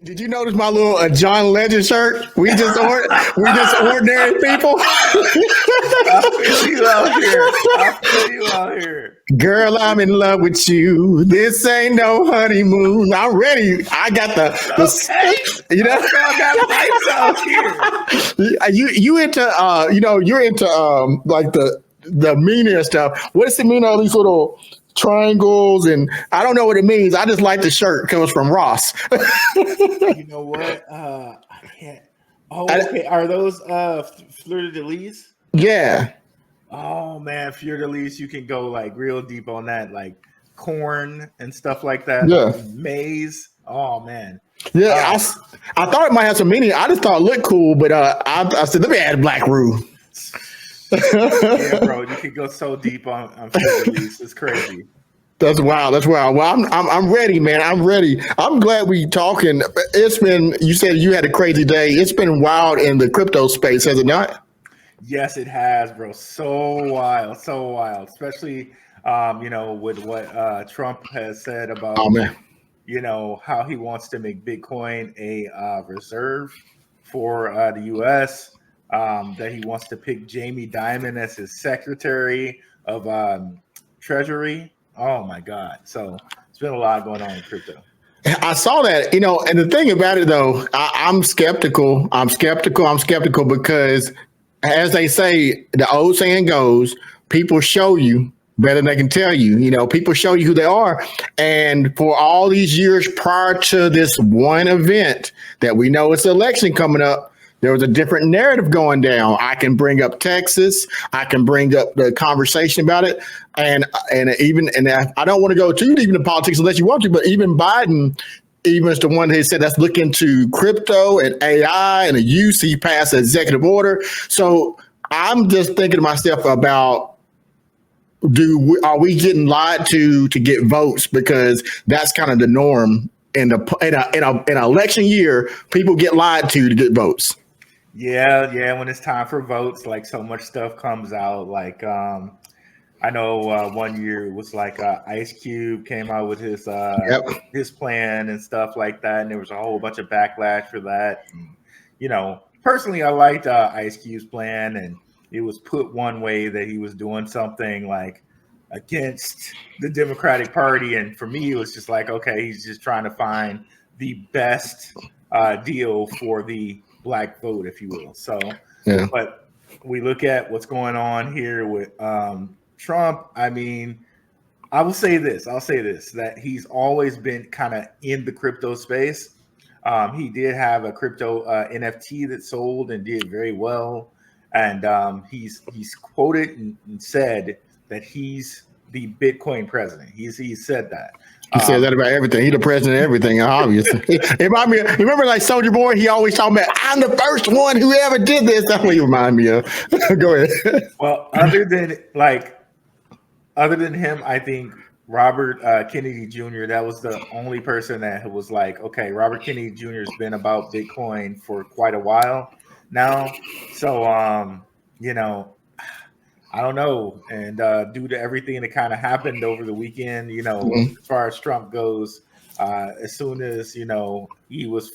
Did you notice my little John Legend shirt? We just ordinary people. I feel you out here. Girl, I'm in love with you. This ain't no honeymoon. I'm ready. I got the you know. I got pipes out here. You into you're into like the meaning stuff. What does it mean? All these little triangles, and I don't know what it means. I just like the shirt. It comes from Ross. You know what? I can't. Oh, okay. Are those fleur de lis? Yeah. Oh man, fleur de lis. You can go like real deep on that, like corn and stuff like that. Yeah. Maize. Oh man. Yeah. I thought it might have some meaning. I just thought it looked cool, but I said, let me add Black Roo. Yeah, bro, you can go so deep on fleur de lis. It's crazy. That's wild. Well, I'm ready, man. I'm ready. I'm glad we talking. It's been, you said you had a crazy day. It's been wild in the crypto space, has it not? Yes, it has, bro. So wild. Especially, with what Trump has said about, how he wants to make Bitcoin a reserve for the U.S., that he wants to pick Jamie Dimon as his secretary of Treasury. Oh my God. So it's been a lot going on in crypto. I saw that, and the thing about it though, I'm skeptical. I'm skeptical because, as they say, the old saying goes, people show you better than they can tell you. People show you who they are. And for all these years prior to this one event that we know it's an election coming up, there was a different narrative going down. I can bring up Texas. I can bring up the conversation about it. And I don't want to go too deep into politics unless you want to, but even Biden, even as the one that said, let's look into crypto and AI and the use, he passed an executive order. So I'm just thinking to myself about, are we getting lied to get votes? Because that's kind of the norm in an election year. People get lied to get votes. Yeah. When it's time for votes, like so much stuff comes out. Like I know one year it was like Ice Cube came out with his his plan and stuff like that, and there was a whole bunch of backlash for that. And, personally, I liked Ice Cube's plan, and it was put one way that he was doing something like against the Democratic Party, and for me, it was just like, okay, he's just trying to find the best deal for the Black vote, if you will. So, but we look at what's going on here with Trump. I mean, I'll say this, that he's always been kind of in the crypto space. He did have a crypto NFT that sold and did very well. And he's quoted and said that he's the Bitcoin president. He said that. He said that about everything. He's the president of everything, obviously. It remind me, remember like Soulja Boy? He always talking about, I'm the first one who ever did this. That's what he remind me of. Go ahead. Well, other than him, I think Robert Kennedy Jr., that was the only person that was like, okay, Robert Kennedy Jr. has been about Bitcoin for quite a while now. So, I don't know. And due to everything that kind of happened over the weekend, as far as Trump goes, as soon as, he was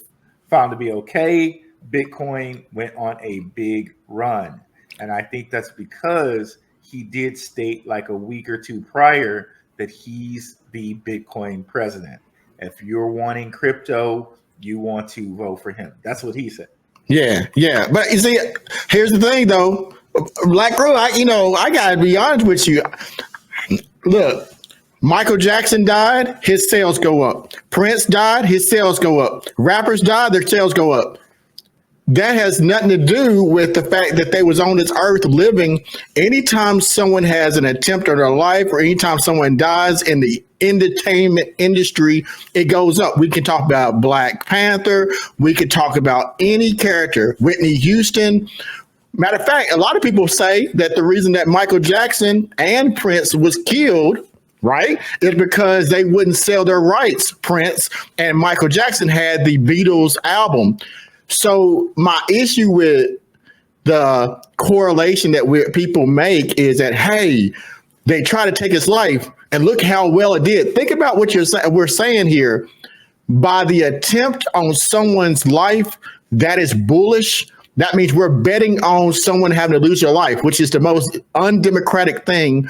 found to be okay, Bitcoin went on a big run. And I think that's because he did state like a week or two prior that he's the Bitcoin president. If you're wanting crypto, you want to vote for him. That's what he said. Yeah. But you see, here's the thing though. Black Roo, I gotta be honest with you. Look, Michael Jackson died, his sales go up. Prince died, his sales go up. Rappers died, their sales go up. That has nothing to do with the fact that they was on this earth living. Anytime someone has an attempt on their life, or anytime someone dies in the entertainment industry, it goes up. We can talk about Black Panther. We could talk about any character, Whitney Houston. Matter of fact, a lot of people say that the reason that Michael Jackson and Prince was killed, right, is because they wouldn't sell their rights. Prince and Michael Jackson had the Beatles album. So my issue with the correlation that people make is that, hey, they try to take his life and look how well it did. Think about what we're saying here. by the attempt on someone's life, that is bullish. That means we're betting on someone having to lose their life, which is the most undemocratic thing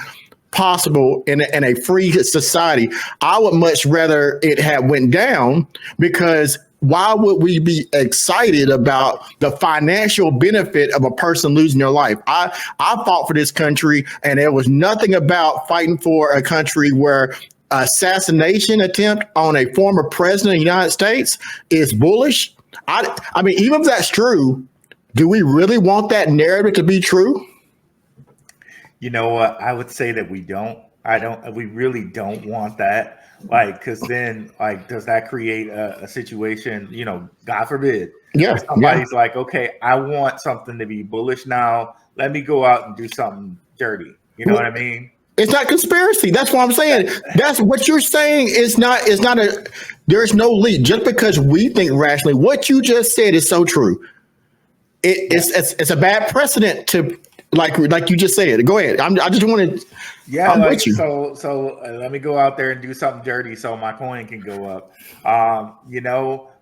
possible in a free society. I would much rather it had went down, because why would we be excited about the financial benefit of a person losing their life? I fought for this country, and there was nothing about fighting for a country where assassination attempt on a former president of the United States is bullish. I mean, even if that's true, do we really want that narrative to be true? You know what? I would say that we don't. We really don't want that. Like, because then, like, does that create a situation, God forbid, somebody's like, okay, I want something to be bullish now. Let me go out and do something dirty. You know what I mean? It's not conspiracy. That's what I'm saying. That's what you're saying is not there's no leap. Just because we think rationally, what you just said is so true. It's a bad precedent to, like you just said. Go ahead. I just want to. Yeah, like, so let me go out there and do something dirty so my coin can go up.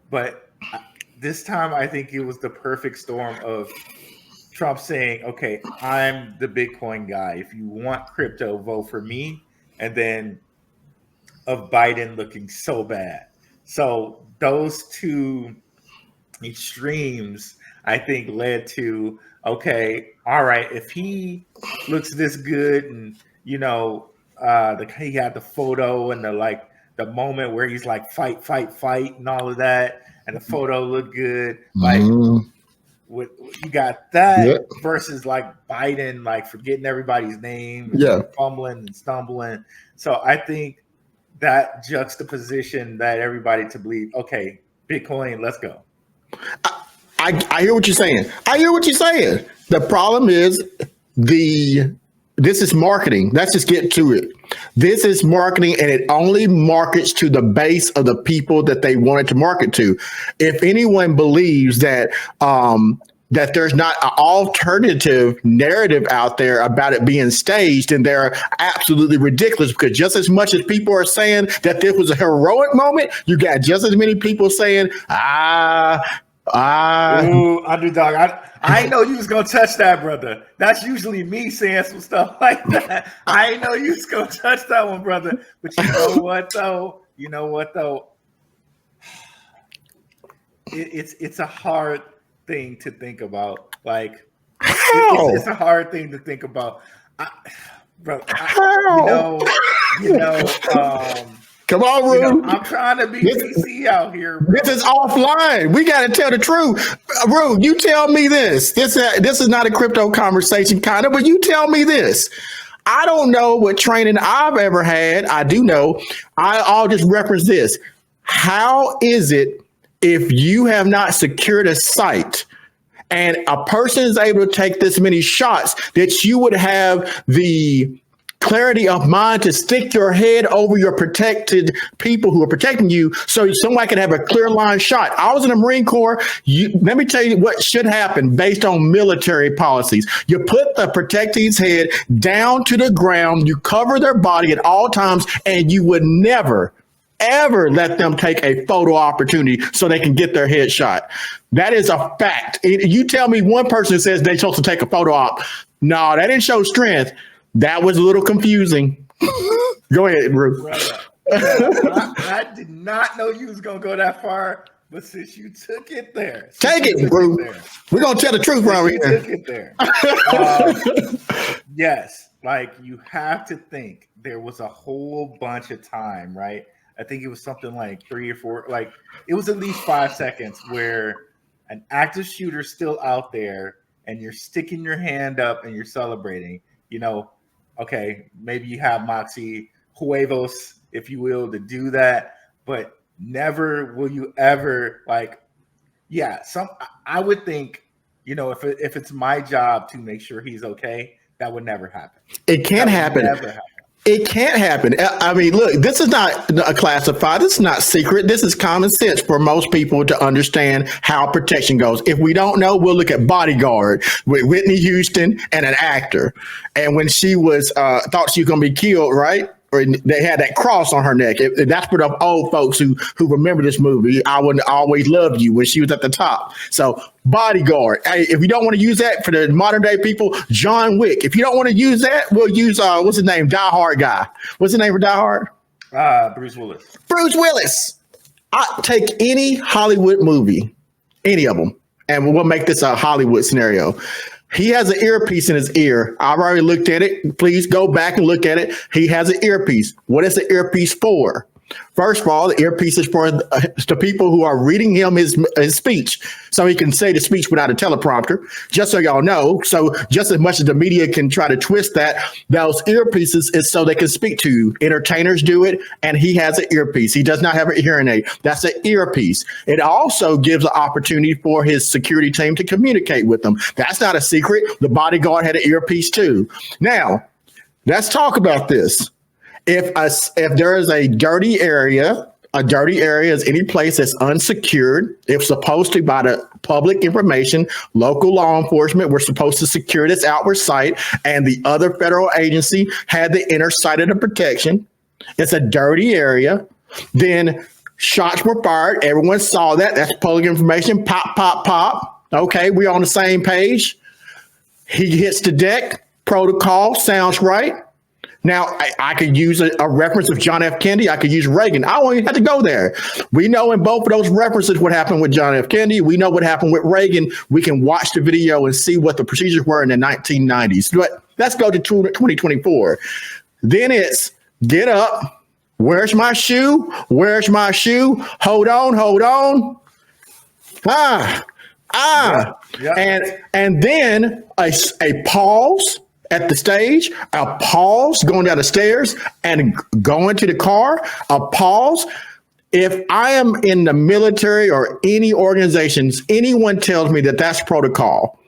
But this time I think it was the perfect storm of Trump saying, okay, I'm the Bitcoin guy. If you want crypto, vote for me. And then of Biden looking so bad. So those two extremes, I think, led to, okay, all right, if he looks this good and, he had the photo and the moment where he's like, fight, fight, fight and all of that. And the photo looked good. Like, you got that versus like Biden, like forgetting everybody's name, and fumbling and stumbling. So I think that juxtaposition that everybody to believe, okay, Bitcoin, let's go. I hear what you're saying. The problem is this is marketing. Let's just get to it. This is marketing, and it only markets to the base of the people that they want it to market to. If anyone believes that that there's not an alternative narrative out there about it being staged, and they're absolutely ridiculous, because just as much as people are saying that this was a heroic moment, you got just as many people saying, Ooh, Underdog. I know you was gonna touch that, brother. That's usually me saying some stuff like that. I know you was gonna touch that one, brother. But you know what though? It's a hard thing to think about. Like, it's a hard thing to think about. Come on, Rue. I'm trying to be PC out here, bro. This is offline. We got to tell the truth. Rue, you tell me this. This is not a crypto conversation, kind of, but you tell me this. I don't know what training I've ever had. I do know. I'll just reference this. How is it if you have not secured a site and a person is able to take this many shots that you would have the clarity of mind to stick your head over your protected people who are protecting you so somebody can have a clear line shot? I was in the Marine Corps. Let me tell you what should happen based on military policies. You put the protectee's head down to the ground, you cover their body at all times, and you would never, ever let them take a photo opportunity so they can get their head shot. That is a fact. You tell me one person says they're supposed to take a photo op. No, that didn't show strength. That was a little confusing. Go ahead, Ruth. I did not know you was going to go that far, but since you took it there. Take it, Ruth. We're going to tell the truth right here. You took it there. Yes, like you have to think there was a whole bunch of time, right? I think it was something like 3 or 4, like it was at least 5 seconds where an active shooter's still out there and you're sticking your hand up and you're celebrating, okay, maybe you have moxie, huevos, if you will, to do that, but never will you ever I would think, if it's my job to make sure he's okay, that would never happen. It can't happen. It can't happen. I mean, look, this is not a classified. This is not secret. This is common sense for most people to understand how protection goes. If we don't know, we'll look at Bodyguard with Whitney Houston and an actor. And when she was thought she was going to be killed, right? or they had that cross on her neck. That's for the old folks who remember this movie. I Would Always Love You, when she was at the top. So Bodyguard. Hey, if you don't want to use that for the modern day people, John Wick. If you don't want to use that, we'll use what's his name? Die Hard guy. What's the name for Die Hard? Bruce Willis. Bruce Willis. I take any Hollywood movie, any of them, and we'll make this a Hollywood scenario. He has an earpiece in his ear. I've already looked at it. Please go back and look at it. He has an earpiece. What is the earpiece for? First of all, the earpiece is for the people who are reading him his speech, so he can say the speech without a teleprompter, just so y'all know. So just as much as the media can try to twist that, those earpieces is so they can speak to you. Entertainers do it, and he has an earpiece. He does not have a hearing aid. That's an earpiece. It also gives an opportunity for his security team to communicate with them. That's not a secret. The bodyguard had an earpiece too. Now, let's talk about this. If there is a dirty area is any place that's unsecured. It's supposed to, by the public information, local law enforcement, we're supposed to secure this outward site, and the other federal agency had the inner site of the protection. It's a dirty area. Then shots were fired. Everyone saw that. That's public information. Pop, pop, pop. Okay, we're on the same page. He hits the deck. Protocol sounds right. Now, I could use a reference of John F. Kennedy. I could use Reagan. I don't even have to go there. We know in both of those references what happened with John F. Kennedy. We know what happened with Reagan. We can watch the video and see what the procedures were in the 1990s. But let's go to 2024. Then it's get up. Where's my shoe? Where's my shoe? Hold on, hold on. Yeah. And then a pause at the stage, a pause going down the stairs and going to the car, a pause. If I am in the military or any organizations, anyone tells me that that's protocol.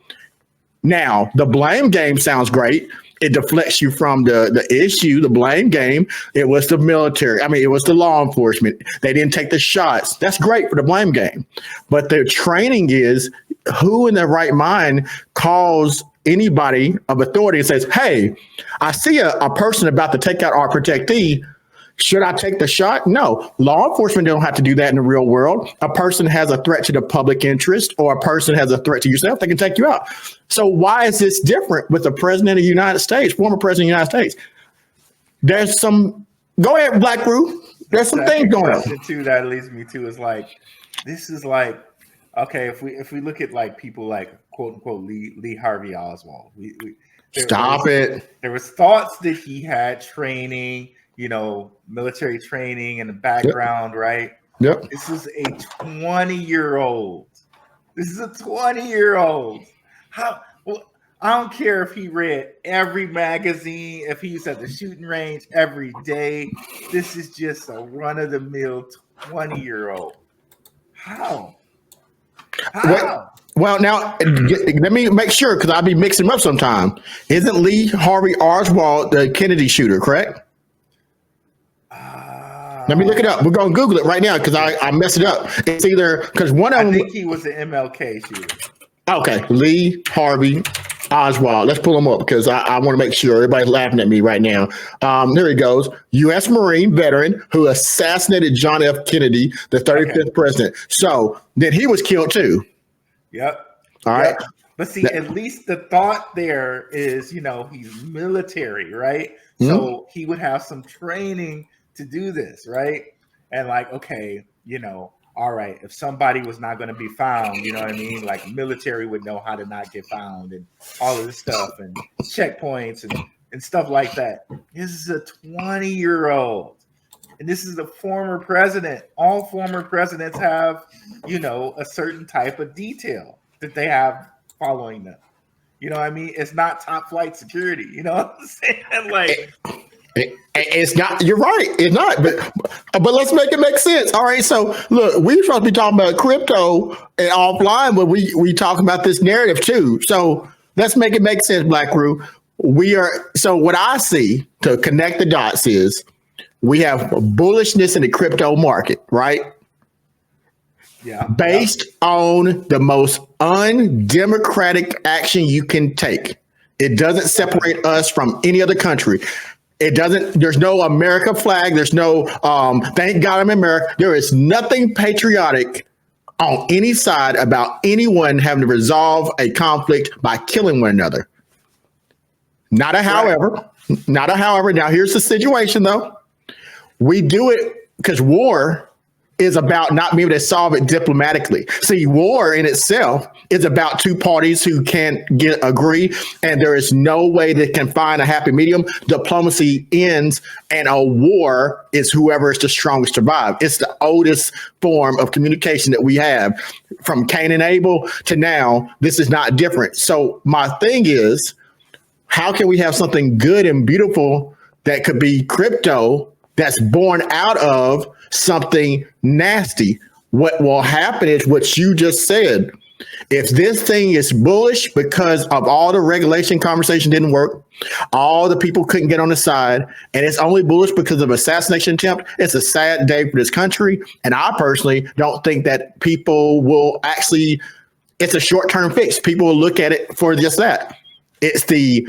Now, the blame game sounds great. It deflects you from the issue, the blame game. It was the military. I mean, it was the law enforcement. They didn't take the shots. That's great for the blame game. But the training is, who in their right mind calls anybody of authority and says, hey, I see a person about to take out our protectee. Should I take the shot? No. Law enforcement don't have to do that in the real world. A person has a threat to the public interest, or a person has a threat to yourself, they can take you out. So why is this different with the president of the United States, former president of the United States? There's some, go ahead, Black Crew. There's some things going on. Too, that leads me to is like, this is like, okay, if we look at like people like quote unquote Lee Harvey Oswald, there was thoughts that he had training, military training in the background, right? Yep. This is a 20-year-old. This is a 20-year-old. How? Well, I don't care if he read every magazine, if he's at the shooting range every day. This is just a run-of-the-mill 20-year-old. How? Well, now, let me make sure, because I'll be mixing them up sometime. Isn't Lee Harvey Oswald the Kennedy shooter, correct? Let me look it up. We're going to Google it right now because I messed it up. It's either because one of them. I think he was an MLK shooter. Okay, Lee Harvey Oswald. Let's pull him up because I want to make sure everybody's laughing at me right now. There he goes. U.S. Marine veteran who assassinated John F. Kennedy, the 35th president. So then he was killed too. Yep. All right. But see, at least the thought there is, he's military, right? Mm-hmm. So he would have some training to do this, right? And like, okay, all right, if somebody was not going to be found, you know what I mean? Like military would know how to not get found and all of this stuff and checkpoints and stuff like that. This is a 20-year-old. And this is a former president. All former presidents have, a certain type of detail that they have following them. You know what I mean? It's not top flight security. You know what I'm saying? Like, it's not. You're right. It's not. But let's make it make sense. All right. So look, we're supposed to be talking about crypto and offline, but we talk about this narrative too. So let's make it make sense, Black Crew. So what I see to connect the dots is we have bullishness in the crypto market, right? Yeah. Based on the most undemocratic action you can take. It doesn't separate us from any other country. It doesn't, there's no America flag. There's no, thank God I'm America. There is nothing patriotic on any side about anyone having to resolve a conflict by killing one another. Not a however, not a however. Now here's the situation though. We do it because war is about not being able to solve it diplomatically. See, war in itself is about two parties who can't agree, and there is no way that can find a happy medium. Diplomacy ends, and a war is whoever is the strongest survive. It's the oldest form of communication that we have. From Cain and Abel to now, this is not different. So my thing is, how can we have something good and beautiful that could be crypto that's born out of something nasty? What will happen is what you just said. If this thing is bullish because of all the regulation conversation didn't work, all the people couldn't get on the side, and it's only bullish because of assassination attempt, it's a sad day for this country. And I personally don't think that people will actually, it's a short-term fix. People will look at it for just that. It's the,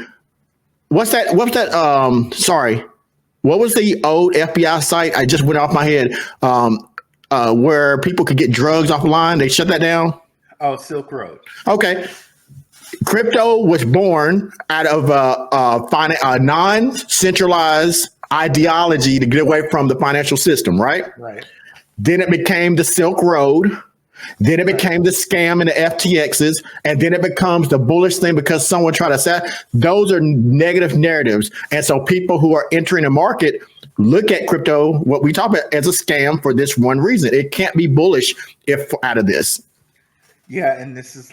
what's that, sorry. What was the old FBI site? I just went off my head, where people could get drugs offline. They shut that down. Oh, Silk Road. Okay. Crypto was born out of a non-centralized ideology to get away from the financial system, right? Right. Then it became the Silk Road. Then it became the scam and the FTXs, and then it becomes the bullish thing because someone tried to say those are negative narratives. And so people who are entering the market look at crypto, what we talk about, as a scam for this one reason. It can't be bullish if out of this. Yeah, and this is,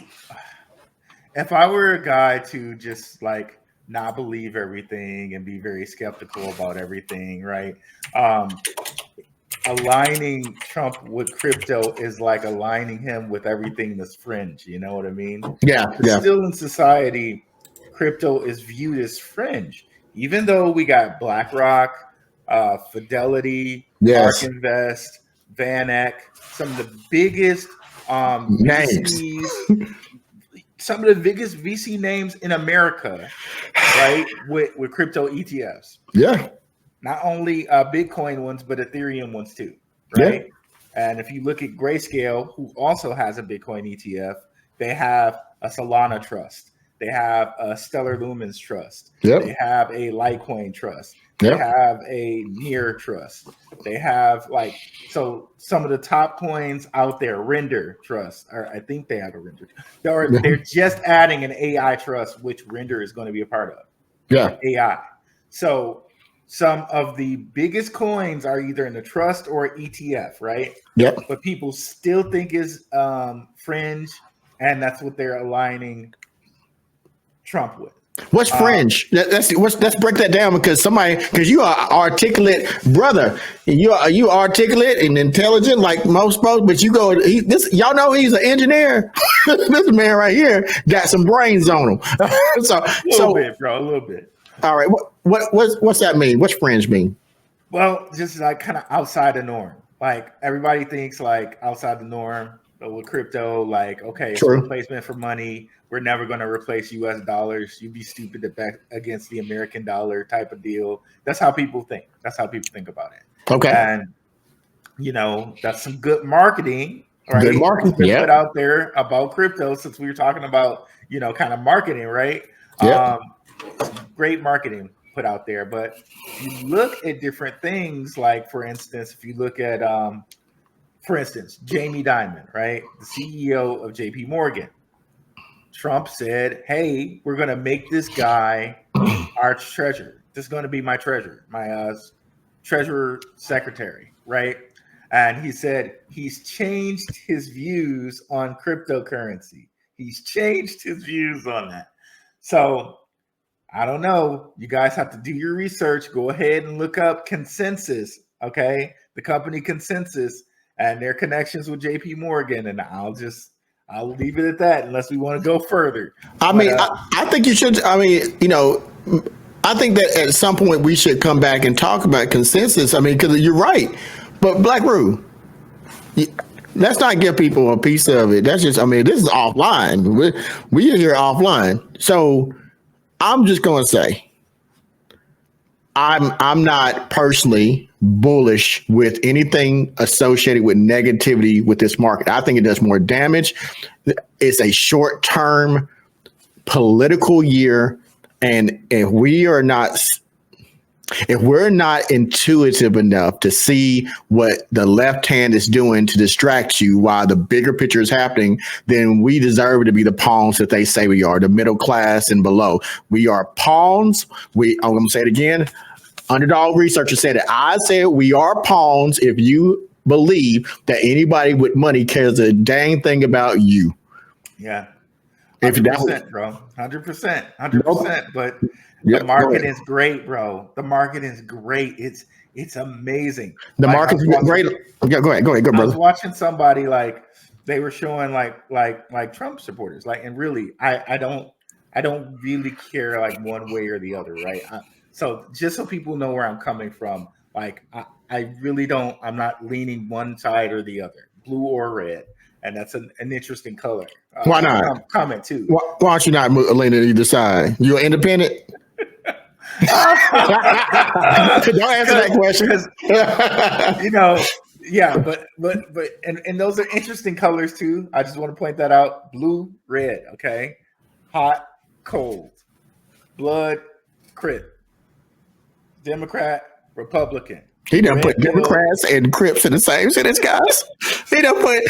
if I were a guy to just like not believe everything and be very skeptical about everything, right? Aligning Trump with crypto is like aligning him with everything that's fringe. You know what I mean? Yeah. Still in society, crypto is viewed as fringe, even though we got BlackRock, Fidelity, yes, Ark Invest, VanEck, some of the biggest names. VCs, some of the biggest VC names in America, right? With crypto ETFs. Yeah. Not only Bitcoin ones, but Ethereum ones too, right? Yeah. And if you look at Grayscale, who also has a Bitcoin ETF, they have a Solana trust. They have a Stellar Lumens trust. Yep. They have a Litecoin trust. Yep. They have a Near trust. They have so some of the top coins out there, Render trust, or I think they have a Render. They're just adding an AI trust, which Render is going to be a part of. Yeah. AI. So some of the biggest coins are either in the trust or ETF, right? Yep. But people still think is fringe, and that's what they're aligning Trump with. What's fringe? Let's break that down because you are articulate, brother. You are articulate and intelligent like most folks, but you go y'all know he's an engineer. This man right here got some brains on him. A little bit, bro. A little bit. All right. What's that mean? What's fringe mean? Well, just like kind of outside the norm. Like everybody thinks like outside the norm, but with crypto, like, okay, it's a replacement for money. We're never going to replace US dollars. You'd be stupid to bet against the American dollar type of deal. That's how people think. That's how people think about it. Okay. And, that's some good marketing, right? Good marketing. Put out there about crypto since we were talking about, kind of marketing, right? Yeah. Great marketing put out there. But you look at different things, like, for instance, if you look at, Jamie Dimon, right? The CEO of JP Morgan. Trump said, hey, we're going to make this guy our treasurer. This is going to be my treasurer, my treasurer secretary, right? And he said he's changed his views on cryptocurrency. He's changed his views on that. So I don't know. You guys have to do your research. Go ahead and look up Consensus, okay? The company Consensus and their connections with JP Morgan. And I'll leave it at that unless we want to go further. I think you should. I think that at some point we should come back and talk about Consensus. Because you're right. But Black Roo, let's not give people a piece of it. That's just, this is offline. We are here offline. So I'm just going to say, I'm not personally bullish with anything associated with negativity with this market. I think it does more damage. It's a short term political year, and if we're not intuitive enough to see what the left hand is doing to distract you while the bigger picture is happening, then we deserve to be the pawns that they say we are, the middle class and below. We are pawns. I'm going to say it again. Underdog researcher said it. I said we are pawns if you believe that anybody with money cares a dang thing about you. Yeah. 100%, bro. 100%. But the market is great, bro. The market is great. It's amazing. The market's great. Yeah, go ahead, brother. I was watching somebody like they were showing like Trump supporters, like, and really, I don't really care like one way or the other, right? So just so people know where I'm coming from, like I really don't. I'm not leaning one side or the other, blue or red. And that's an interesting color. Why not? Comment too. Why don't you not lean to either side? You're independent? Don't answer that question. Yeah, but and those are interesting colors too. I just want to point that out. Blue, red, okay? Hot, cold. Blood, Crip. Democrat, Republican. He done put Democrats and Crips in the same sentence, guys. He done put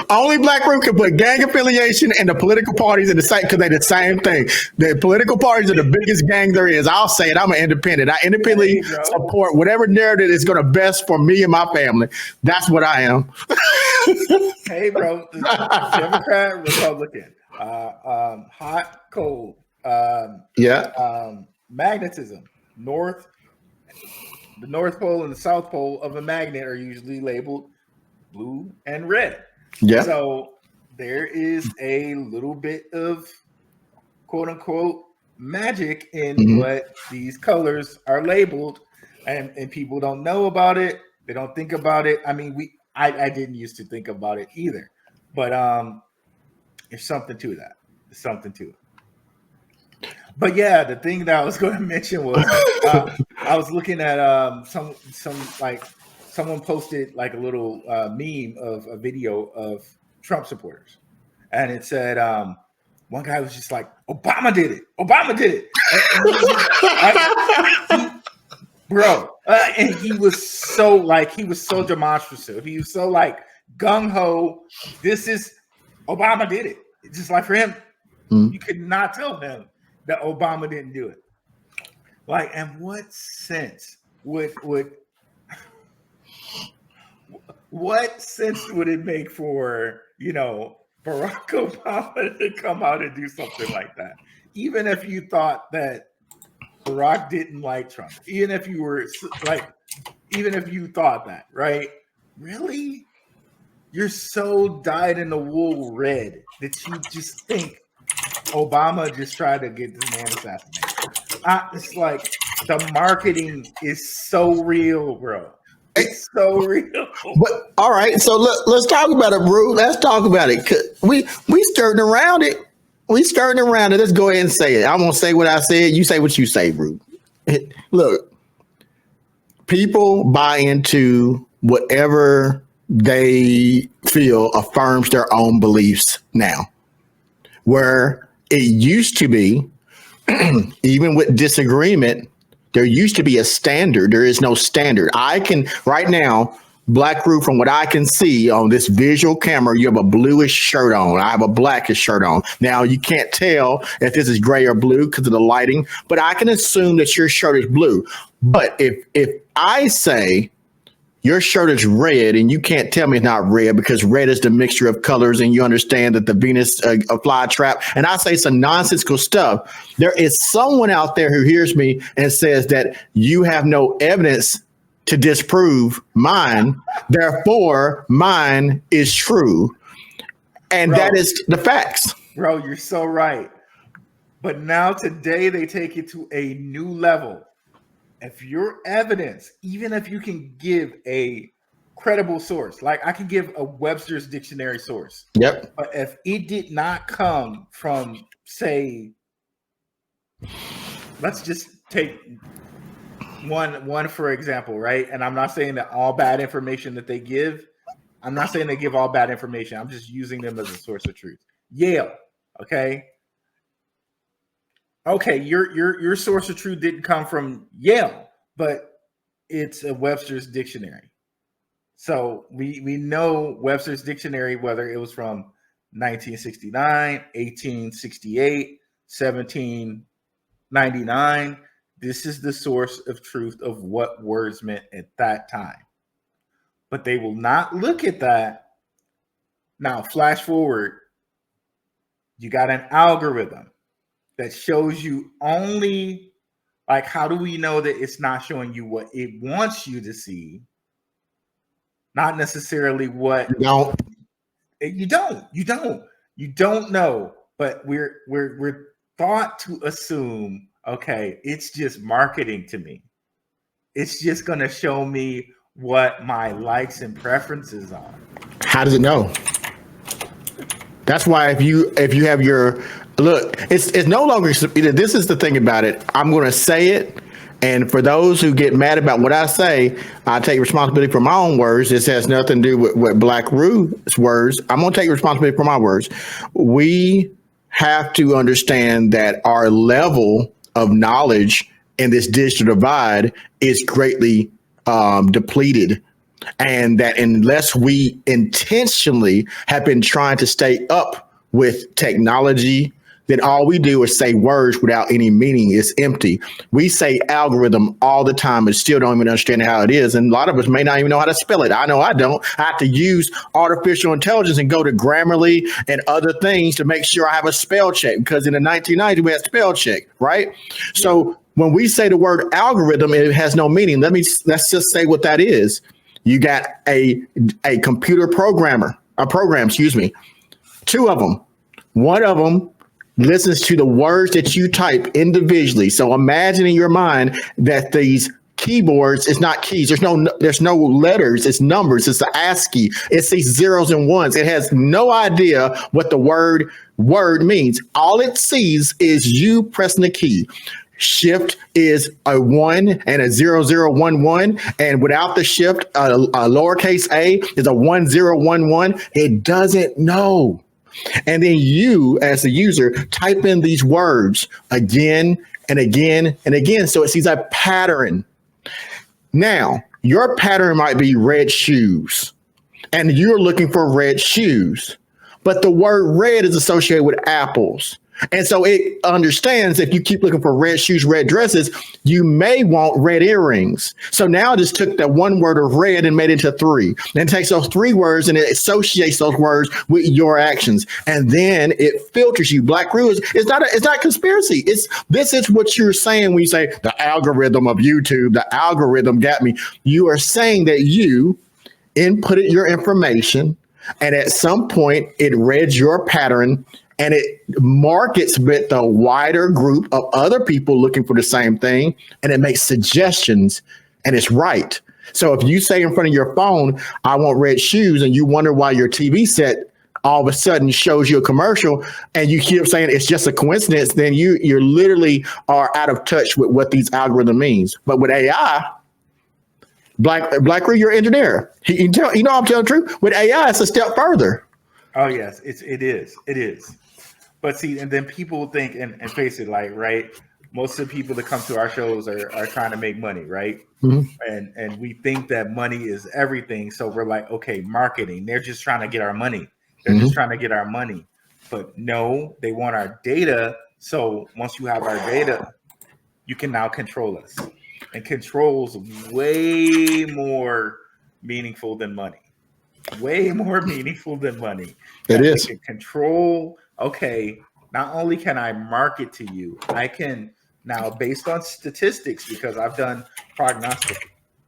only black group can put gang affiliation and the political parties in the same, because they're the same thing. The political parties are the biggest gang there is. I'll say it. I'm an independent. I independently support whatever narrative is going to best for me and my family. That's what I am. Hey, bro. Democrat, Republican. Hot, cold. Magnetism. The North Pole and the South Pole of a magnet are usually labeled blue and red. Yeah. So there is a little bit of quote unquote magic in what these colors are labeled, and people don't know about it. They don't think about it. I mean, I didn't used to think about it either, but there's something to that. There's something to it. But yeah, the thing that I was going to mention was I was looking at some like someone posted like a little meme of a video of Trump supporters, and it said one guy was just like, Obama did it, bro, and he was so demonstrative. He was so like gung ho. This is Obama did it. It's just like for him, you could not tell him that Obama didn't do it. Like, and what sense would it make for, Barack Obama to come out and do something like that? Even if you thought that Barack didn't like Trump, even if you thought that, right? Really? You're so dyed in the wool red that you just think Obama just tried to get this man assassinated. It's like the marketing is so real, bro. It's so real. But all right, so let's talk about it, bro. Let's talk about it. We skirting around it. Let's go ahead and say it. I'm gonna say what I said. You say what you say, bro. Look, people buy into whatever they feel affirms their own beliefs now. Where it used to be, even with disagreement, there used to be a standard. There is no standard. Right now, Black Group, from what I can see on this visual camera, you have a bluish shirt on. I have a blackish shirt on. Now, you can't tell if this is gray or blue because of the lighting, but I can assume that your shirt is blue. But if I say your shirt is red and you can't tell me it's not red because red is the mixture of colors and you understand that the Venus fly trap, and I say some nonsensical stuff, there is someone out there who hears me and says that you have no evidence to disprove mine, therefore mine is true. And bro, that is the facts. Bro, you're so right. But now today they take it to a new level. If your evidence, even if you can give a credible source, like I can give a Webster's dictionary source. Yep. But if it did not come from, say, let's just take one for example, right? And I'm not saying that all bad information that they give, I'm not saying they give all bad information. I'm just using them as a source of truth. Yale, okay? Okay, your source of truth didn't come from Yale, but it's a Webster's dictionary. So we know Webster's dictionary, whether it was from 1969, 1868, 1799. This is the source of truth of what words meant at that time. But they will not look at that. Now, flash forward, you got an algorithm that shows you only, like, how do we know that it's not showing you what it wants you to see? Not necessarily what you don't know, but we're thought to assume, okay, it's just marketing to me. It's just going to show me what my likes and preferences are. How does it know? That's why if you have your look, it's no longer. This is the thing about it. I'm going to say it, and for those who get mad about what I say, I take responsibility for my own words. This has nothing to do with what Black Rue's words. I'm going to take responsibility for my words. We have to understand that our level of knowledge in this digital divide is greatly depleted. And that unless we intentionally have been trying to stay up with technology, then all we do is say words without any meaning. It's empty. We say algorithm all the time and still don't even understand how it is. And a lot of us may not even know how to spell it. I know I don't. I have to use artificial intelligence and go to Grammarly and other things to make sure I have a spell check, because in the 1990s we had spell check, right? So when we say the word algorithm, it has no meaning. Let's just say what that is. You got a computer program, two of them. One of them listens to the words that you type individually. So imagine in your mind that these keyboards is not keys. There's no letters. It's numbers. It's the ASCII. It's these zeros and ones. It has no idea what the word means. All it sees is you pressing the key. Shift is a 1 and a 0011, and without the shift, a lowercase a is a 1011. It doesn't know. And then you, as the user, type in these words again and again and again. So it sees a pattern. Now, your pattern might be red shoes, and you're looking for red shoes, but the word red is associated with apples. And so it understands if you keep looking for red shoes, red dresses, you may want red earrings. So now it just took that one word of red and made it into three. Then it takes those three words and it associates those words with your actions. And then it filters you. Black Rue it's not conspiracy. This is what you're saying when you say the algorithm of YouTube, the algorithm got me. You are saying that you inputted your information, and at some point it read your pattern, and it markets with the wider group of other people looking for the same thing, and it makes suggestions, and it's right. So if you say in front of your phone, I want red shoes, and you wonder why your TV set all of a sudden shows you a commercial, and you keep saying it's just a coincidence, then you literally are out of touch with what these algorithm means. But with AI, Black Rue, you're an engineer. I'm telling the truth. With AI, it's a step further. Oh yes, it is. But see, and then people think, and face it, like, right, most of the people that come to our shows are trying to make money, right? Mm-hmm. And we think that money is everything. So we're like, okay, marketing, they're just trying to get our money. They're just trying to get our money. But no, they want our data. So once you have our data, you can now control us. And control's way more meaningful than money. Way more meaningful than money. It is. You can control. Okay, not only can I market to you, I can now, based on statistics, because I've done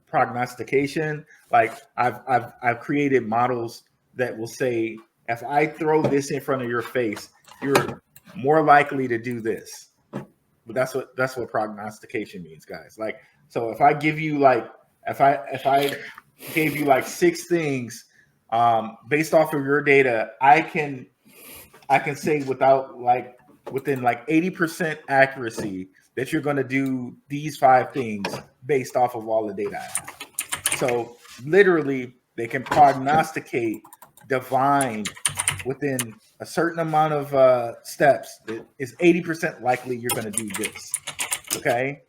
prognostication. Like I've created models that will say, if I throw this in front of your face, you're more likely to do this. But that's what prognostication means, guys. Like, so if I give you if I gave you like 6 things based off of your data, I can say without like within like 80% accuracy that you're going to do these 5 things based off of all the data I have. So literally, they can prognosticate, divine within a certain amount of steps that is 80% likely you're going to do this. Okay.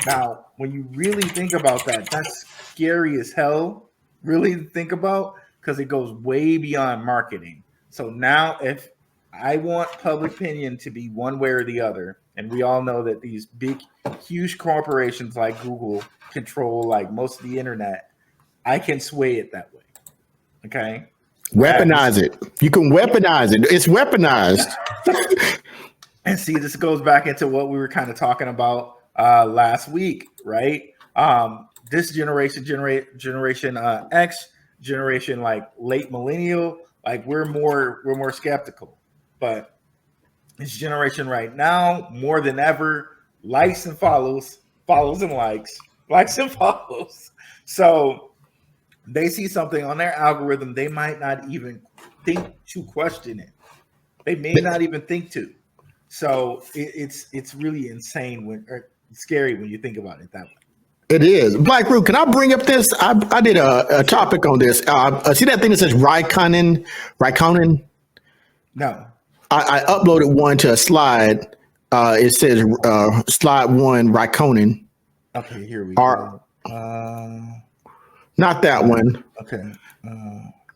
Now, when you really think about that, that's scary as hell. Really think about, because it goes way beyond marketing. So now, if I want public opinion to be one way or the other, and we all know that these big, huge corporations like Google control like most of the internet, I can sway it that way. Okay. Weaponize it. You can weaponize it. It's weaponized. And see, this goes back into what we were kind of talking about last week, right? This generation X, generation like late millennial, like we're more skeptical. But this generation right now, more than ever, likes and follows and likes and follows. So they see something on their algorithm, they might not even think to question it. They may not even think to. So it's really insane or scary when you think about it that way. It is. Black Root, can I bring up this? I did a topic on this. See that thing that says Raikkonen? No. I uploaded one to a slide. It says slide 1 Raikkonen. Okay, here we go. Not that one. Okay.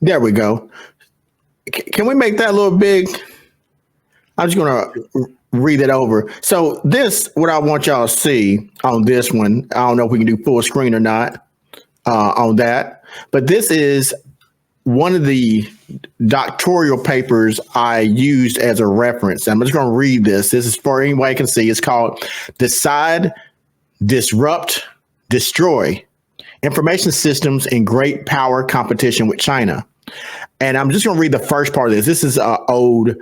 There we go. Can we make that a little big? I'm just going to read it over. So this, what I want y'all to see on this one, I don't know if we can do full screen or not on that, but this is one of the doctoral papers I used as a reference. I'm just going to read this. This is for anybody can see. It's called Decide, Disrupt, Destroy: Information Systems in Great Power Competition with China. And I'm just going to read the first part of this. This is an old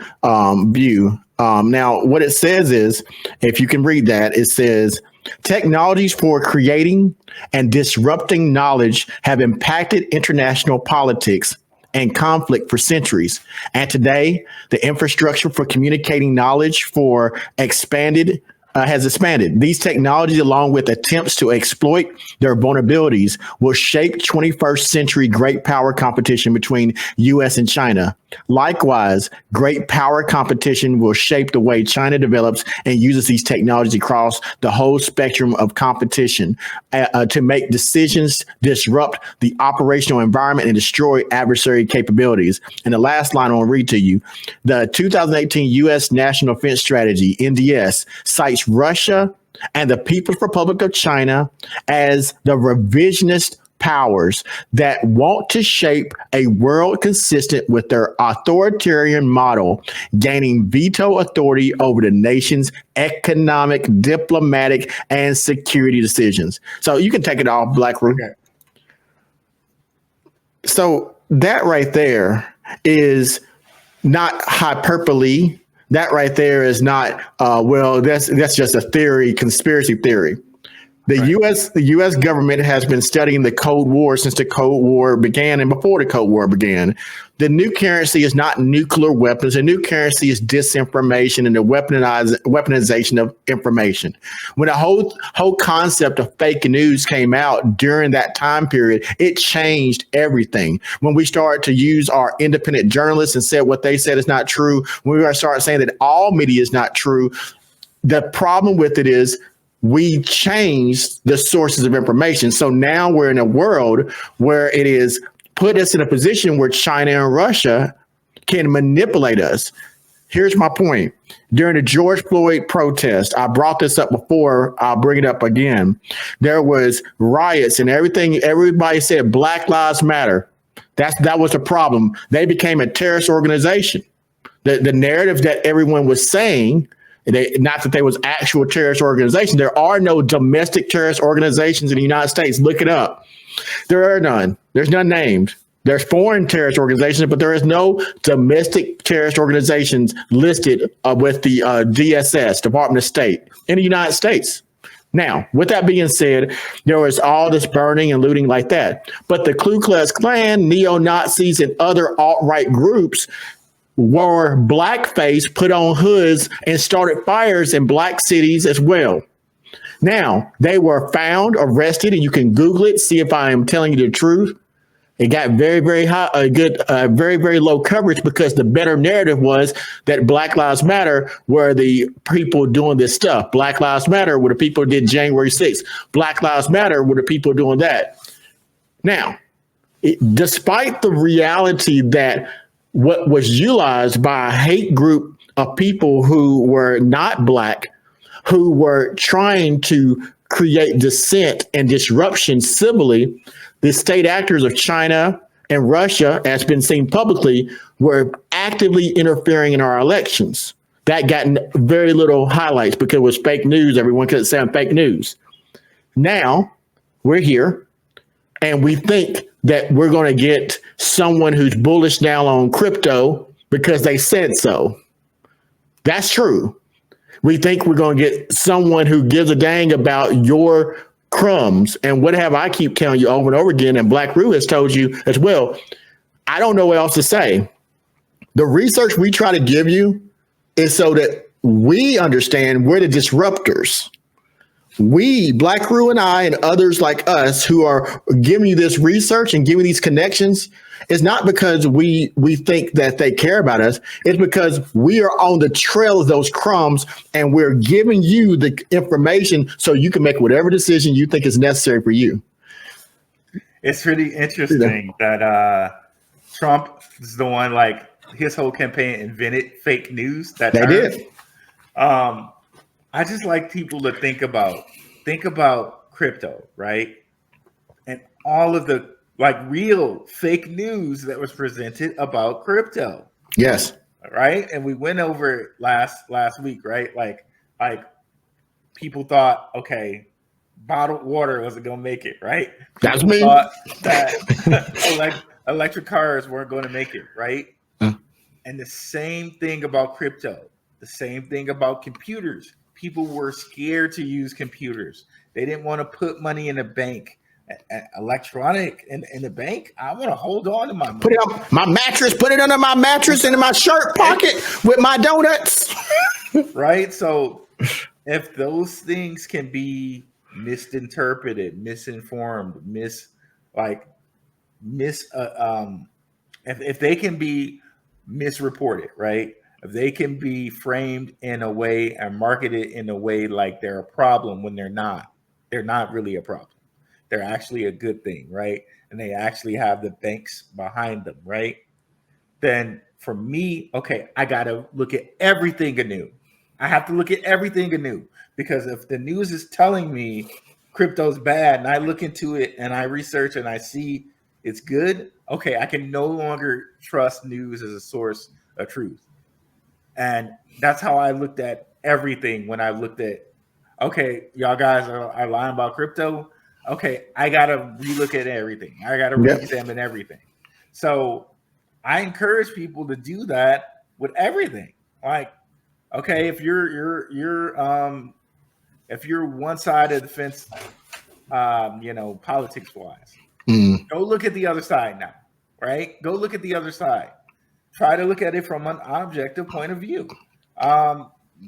view. Now, what it says is, if you can read that, it says, technologies for creating and disrupting knowledge have impacted international politics and conflict for centuries. And today, the infrastructure for communicating knowledge has expanded. These technologies, along with attempts to exploit their vulnerabilities, will shape 21st century great power competition between U.S. and China. Likewise, great power competition will shape the way China develops and uses these technologies across the whole spectrum of competition to make decisions, disrupt the operational environment, and destroy adversary capabilities. And the last line I'll read to you. The 2018 U.S. National Defense Strategy, NDS, cites Russia and the People's Republic of China as the revisionist powers that want to shape a world consistent with their authoritarian model, gaining veto authority over the nation's economic, diplomatic, and security decisions. So you can take it off, Black Root. Okay. So that right there is not hyperbole. That right there is not, that's just a theory, conspiracy theory. The U.S. government has been studying the Cold War since the Cold War began and before the Cold War began. The new currency is not nuclear weapons. The new currency is disinformation and the weaponization of information. When the whole concept of fake news came out during that time period, it changed everything. When we started to use our independent journalists and said what they said is not true, when we started saying that all media is not true, the problem with it is we changed the sources of information. So now we're in a world where it is put us in a position where China and Russia can manipulate us. Here's my point. During the George Floyd protest, I brought this up before, I'll bring it up again. There was riots and everything. Everybody said Black Lives Matter. That was the problem. They became a terrorist organization. The narrative that everyone was saying, not that there was actual terrorist organizations. There are no domestic terrorist organizations in the United States. Look it up. There are none. There's none named. There's foreign terrorist organizations, but there is no domestic terrorist organizations listed with the DSS, Department of State, in the United States. Now, with that being said, there was all this burning and looting like that. But the Ku Klux Klan, neo-Nazis, and other alt-right groups wore blackface, put on hoods, and started fires in black cities as well. Now, they were found, arrested, and you can Google it, see if I am telling you the truth. It got very, very high, very, very low coverage because the better narrative was that Black Lives Matter were the people doing this stuff. Black Lives Matter were the people who did January 6th. Black Lives Matter were the people doing that. Now, despite the reality that what was utilized by a hate group of people who were not Black, who were trying to create dissent and disruption civilly, the state actors of China and Russia, as been seen publicly, were actively interfering in our elections. That got very little highlights because it was fake news. Everyone could say fake news. Now we're here and we think that we're going to get someone who's bullish now on crypto because they said so. That's true. We think we're going to get someone who gives a dang about your crumbs. And what have I keep telling you over and over again, and Black Roo has told you as well, I don't know what else to say. The research we try to give you is so that we understand we're the disruptors. We, Black Roo and I and others like us who are giving you this research and giving these connections, is not because we think that they care about us. It's because we are on the trail of those crumbs and we're giving you the information so you can make whatever decision you think is necessary for you. It's really interesting that Trump is the one, like, his whole campaign invented fake news. That they did. I just like people to think about crypto, right? And all of the like real fake news that was presented about crypto. Yes. Right. And we went over it last week, right? Like people thought, okay, bottled water wasn't gonna make it, right? That's People me. thought that electric cars weren't going to make it, right? And the same thing about crypto, the same thing about computers. People were scared to use computers. They didn't want to put money in a bank. Electronic in the bank. I want to hold on to my money. Put it on my mattress, put it under my mattress and in my shirt pocket with my donuts. Right? So if those things can be misinterpreted, misinformed, if they can be misreported, right? If they can be framed in a way and marketed in a way like they're a problem when they're not really a problem. They're actually a good thing, right? And they actually have the banks behind them, right? Then for me, okay, I got to look at everything anew. I have to look at everything anew because if the news is telling me crypto's bad and I look into it and I research and I see it's good, okay, I can no longer trust news as a source of truth. And that's how I looked at everything when I looked at, okay, y'all guys are lying about crypto. Okay, I got to relook at everything. I got to re-examine everything. So I encourage people to do that with everything. Like, okay, if you're one side of the fence, politics wise, go look at the other side now, right? Go look at the other side. Try to look at it from an objective point of view.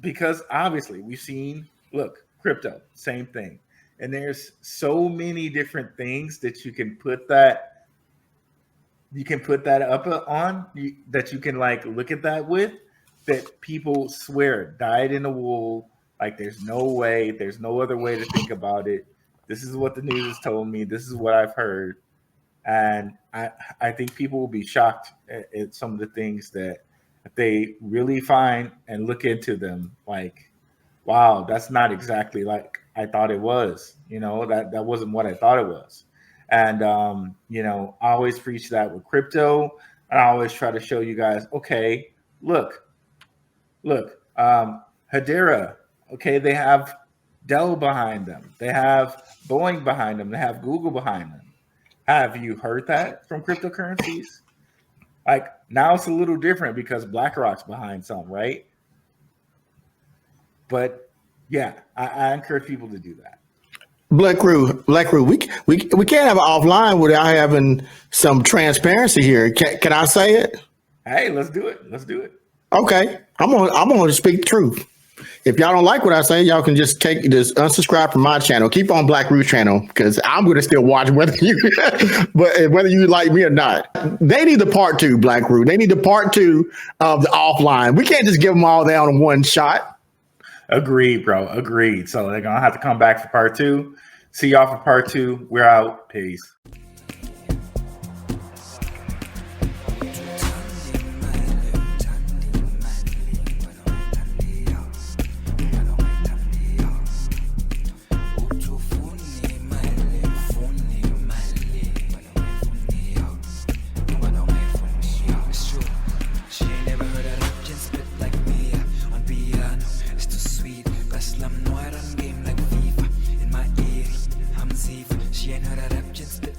Because obviously we've seen, look, crypto, same thing. And there's so many different things that you can put that up on, that you can like look at that with, that people swear dyed in the wool. Like there's no way, there's no other way to think about it. This is what the news has told me. This is what I've heard. And I think people will be shocked at some of the things that if they really find and look into them, like, wow, that's not exactly like I thought it was. That wasn't what I thought it was. And, I always preach that with crypto. And I always try to show you guys, okay, look, Hedera, okay, they have Dell behind them. They have Boeing behind them. They have Google behind them. Have you heard that from cryptocurrencies? Like now it's a little different because BlackRock's behind some, right? But yeah, I encourage people to do that. Black Roo, we can't have an offline without having some transparency here. Can I say it? Hey, let's do it. Let's do it. Okay, I'm gonna speak truth. If y'all don't like what I say, y'all can just unsubscribe from my channel. Keep on Black Root channel because I'm gonna still watch whether you whether you like me or not. They need the part two, Black Root. They need the part two of the offline. We can't just give them all down in one shot. Agreed, bro. Agreed. So they're gonna have to come back for part two. See y'all for part two. We're out. Peace.